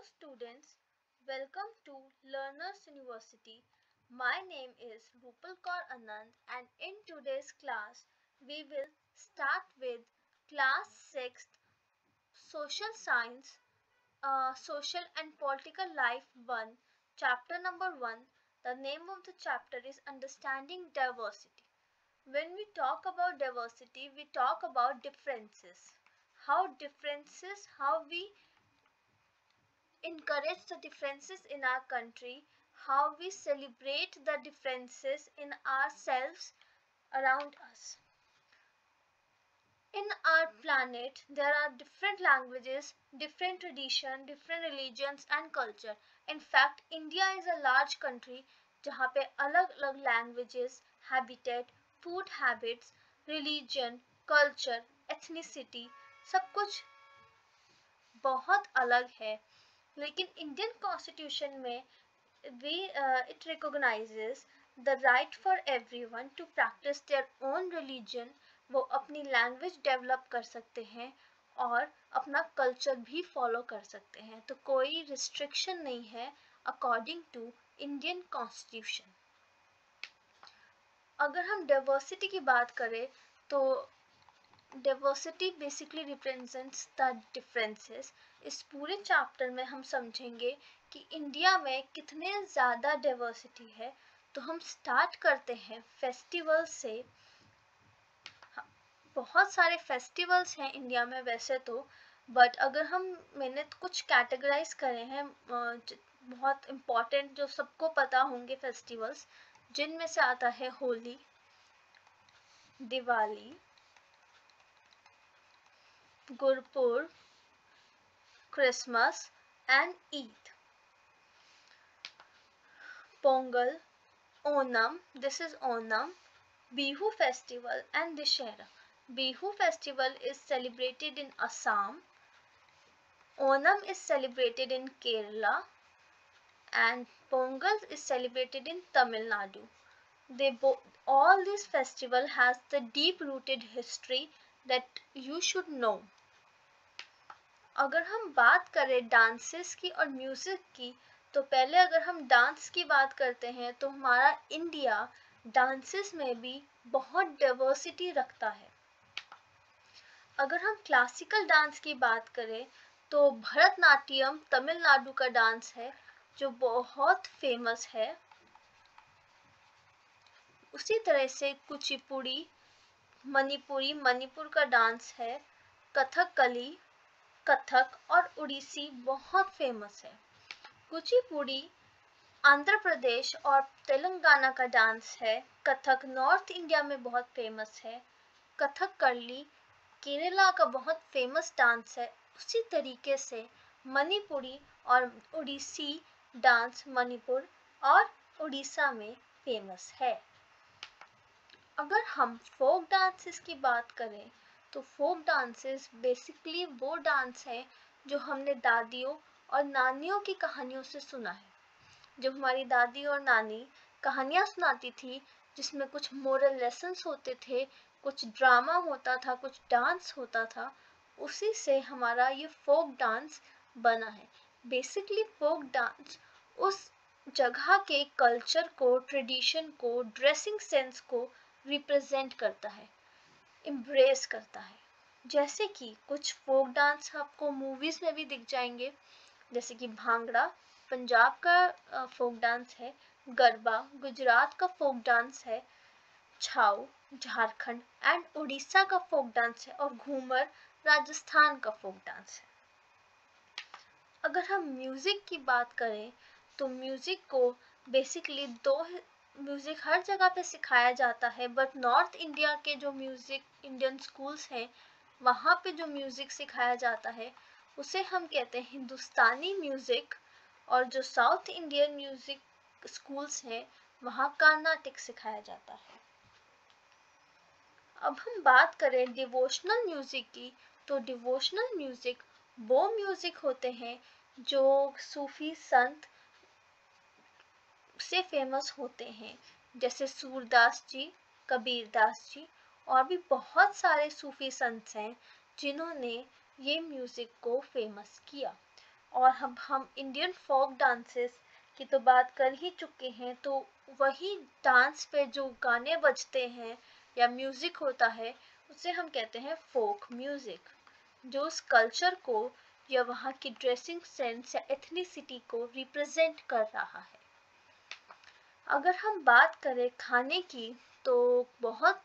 students, welcome to Learners University. My name is Rupal Kaur Anand and in today's class we will start with class 6th Social Science, Social and Political Life 1, chapter number 1. The name of the chapter is Understanding Diversity. When we talk about diversity, we talk about differences. How we encourage the differences in our country, how we celebrate the differences in ourselves around us. In our planet, there are different languages, different tradition, different religions and culture. In fact, India is a large country जहाँ पे अलग अलग languages, habitat, food habits, religion, culture, ethnicity सब कुछ बहुत अलग है. लेकिन इंडियन कॉन्स्टिट्यूशन में it recognizes the right for everyone to practice their own religion. वो अपनी लैंग्वेज डेवलप कर सकते हैं और अपना कल्चर भी फॉलो कर सकते हैं, तो कोई रिस्ट्रिक्शन नहीं है अकॉर्डिंग टू इंडियन कॉन्स्टिट्यूशन. अगर हम डाइवर्सिटी की बात करें तो diversity basically represents the differences. इस पूरे चैप्टर में हम समझेंगे कि इंडिया में कितने ज़्यादा डाइवर्सिटी है. तो हम स्टार्ट करते हैं फेस्टिवल से. बहुत सारे फेस्टिवल्स हैं इंडिया में वैसे तो, बट अगर मैंने कुछ कैटेगराइज करे हैं बहुत इम्पॉर्टेंट जो सबको पता होंगे फेस्टिवल्स, जिनमें से आता है Holi, Diwali, Gurpurab, Christmas and Eid. Pongal, Onam, this is Onam, Bihu festival and Dussehra. Bihu festival is celebrated in Assam. Onam is celebrated in Kerala and Pongal is celebrated in Tamil Nadu. All these festivals has the deep rooted history that you should know. अगर हम बात करें dances की और music की, तो पहले अगर हम डांस की बात करते हैं तो हमारा इंडिया डांसेस में भी बहुत डाइवर्सिटी रखता है. अगर हम क्लासिकल डांस की बात करें तो भरतनाट्यम तमिलनाडु का डांस है जो बहुत फेमस है. उसी तरह से कुचिपुड़ी मणिपुर का डांस है. कथकली, कथक और उड़ीसी बहुत फेमस है. कुचिपुड़ी आंध्र प्रदेश और तेलंगाना का डांस है. कथक नॉर्थ इंडिया में बहुत फेमस है. कथकली केरला का बहुत फेमस डांस है. उसी तरीके से मणिपुरी और उड़ीसी डांस मणिपुर और उड़ीसा में फेमस है. अगर हम फोक डांसेस की बात करें तो फोक डांसेस बेसिकली वो डांस है जो हमने दादियों और नानियों की कहानियों से सुना है. जब हमारी दादी और नानी कहानियाँ सुनाती थी जिसमें कुछ मोरल लेसन्स होते थे, कुछ ड्रामा होता था, कुछ डांस होता था, उसी से हमारा ये फोक डांस बना है. बेसिकली फोक डांस उस जगह के कल्चर को, ट्रेडिशन को, ड्रेसिंग सेंस को रिप्रेजेंट करता है, इम्ब्रेस करता है. जैसे कि कुछ फोक डांस आपको मूवीज में भी दिख जाएंगे, जैसे कि भांगड़ा पंजाब का फोक डांस है, गरबा गुजरात का फोक डांस है, छाऊ झारखंड एंड उड़ीसा का फोक डांस है और घूमर राजस्थान का फोक डांस है. अगर हम म्यूजिक की बात करें तो म्यूजिक को बेसिकली म्यूजिक हर जगह पे सिखाया जाता है, बट नॉर्थ इंडिया के जो म्यूजिक इंडियन स्कूल्स हैं वहाँ पे जो म्यूजिक सिखाया जाता है उसे हम कहते हैं हिंदुस्तानी म्यूजिक, और जो साउथ इंडियन म्यूजिक स्कूल्स हैं वहाँ कर्नाटिक सिखाया जाता है. अब हम बात करें डिवोशनल म्यूजिक की, तो डिवोशनल म्यूजिक वो म्यूजिक होते हैं जो सूफी संत से फेमस होते हैं, जैसे सूरदास जी, कबीरदास जी और भी बहुत सारे सूफी संत हैं जिन्होंने ये म्यूजिक को फेमस किया. और हम इंडियन फोक डांसेस की तो बात कर ही चुके हैं, तो वही डांस पे जो गाने बजते हैं या म्यूजिक होता है उसे हम कहते हैं फोक म्यूजिक, जो उस कल्चर को या वहाँ की ड्रेसिंग सेंस या एथनिसिटी को रिप्रेजेंट कर रहा है। अगर हम बात करें खाने की, तो बहुत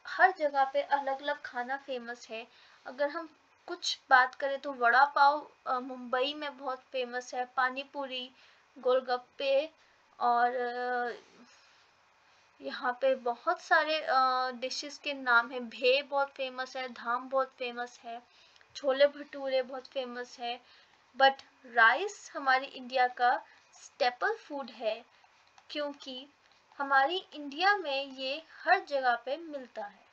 हर जगह पे अलग अलग खाना फेमस है। अगर हम कुछ बात करें तो वड़ा पाव मुंबई में बहुत फेमस है, पानी पूरी, गोलगप्पे, और यहाँ पे बहुत सारे डिशेस के नाम है। भेल बहुत फेमस है, धाम बहुत फेमस है, छोले भटूरे बहुत फेमस है। बट राइस हमारी इंडिया का स्टेपल फूड है, क्योंकि हमारी इंडिया में ये हर जगह पे मिलता है।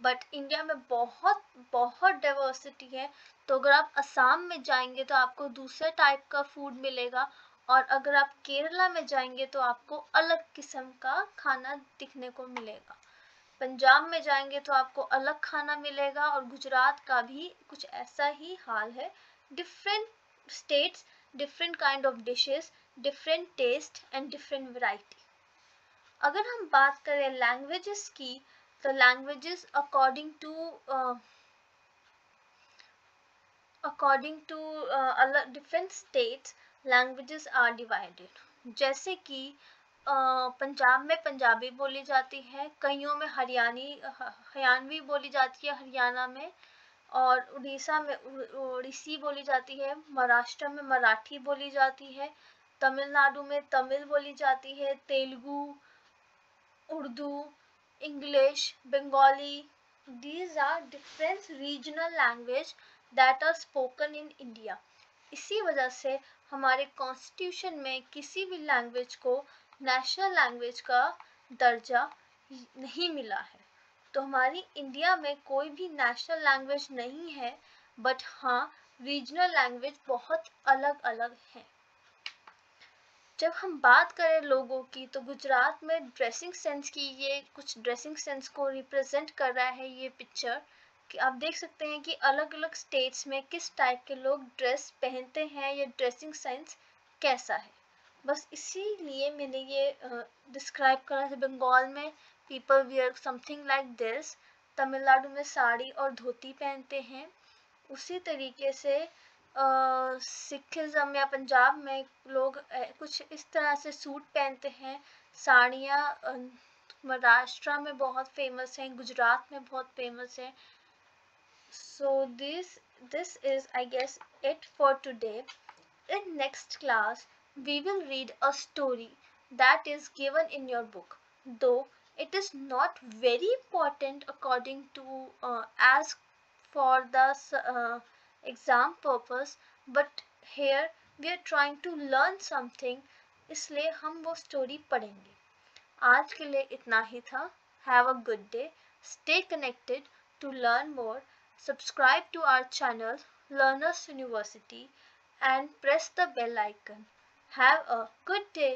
बट इंडिया में बहुत बहुत डाइवर्सिटी है, तो अगर आप असम में जाएंगे तो आपको दूसरे टाइप का फूड मिलेगा, और अगर आप केरला में जाएंगे तो आपको अलग किस्म का खाना दिखने को मिलेगा। पंजाब में जाएंगे तो आपको अलग खाना मिलेगा, और गुजरात का भी कुछ ऐसा ही हाल है। Different states, different kind of dishes, different taste and different variety. अगर हम बात करें लैंग्वेजेस की, तो लैंग्वेजेस अकॉर्डिंग टू अलग different states languages are divided. जैसे कि पंजाब में पंजाबी बोली जाती है, कईयों में हरियाणवी बोली जाती है हरियाणा में, और उड़ीसा में उड़ीसी बोली जाती है, महाराष्ट्र में मराठी बोली जाती है, तमिलनाडु में तमिल बोली जाती है, Telugu, Urdu, English, Bengali. These are different regional language that are spoken in India. इसी वजह से हमारे कॉन्स्टिट्यूशन में किसी भी लैंग्वेज को नेशनल लैंग्वेज का दर्जा नहीं मिला है। तो हमारी इंडिया में कोई भी नेशनल लैंग्वेज नहीं है, बट हाँ, रीजनल लैंग्वेज बहुत अलग अलग हैं। जब हम बात करें लोगों की, तो गुजरात में ड्रेसिंग सेंस की, ये कुछ ड्रेसिंग सेंस को रिप्रेजेंट कर रहा है ये पिक्चर, कि आप देख सकते हैं कि अलग अलग स्टेट्स में किस टाइप के लोग ड्रेस पहनते हैं, ये ड्रेसिंग सेंस कैसा है। बस इसीलिए मैंने ये डिस्क्राइब करा है। बंगाल में people wear something like this, Tamil Nadu में साड़ी और धोती पहनते हैं। उसी तरीके से सिखिज़्म या पंजाब में लोग कुछ इस तरह से सूट पहनते हैं। साड़ियाँ महाराष्ट्र में बहुत फेमस हैं, गुजरात में बहुत फेमस है। So this is, I guess, it for today. In next class we will read a story that is given in your book, though it is not very important according to as for the exam purpose, but here we are trying to learn something, इसलिए हम वो story पढ़ेंगे। आज के लिए इतना ही था। Have a good day. Stay connected to learn more. Subscribe to our channel Learners University and press the bell icon. Have a good day.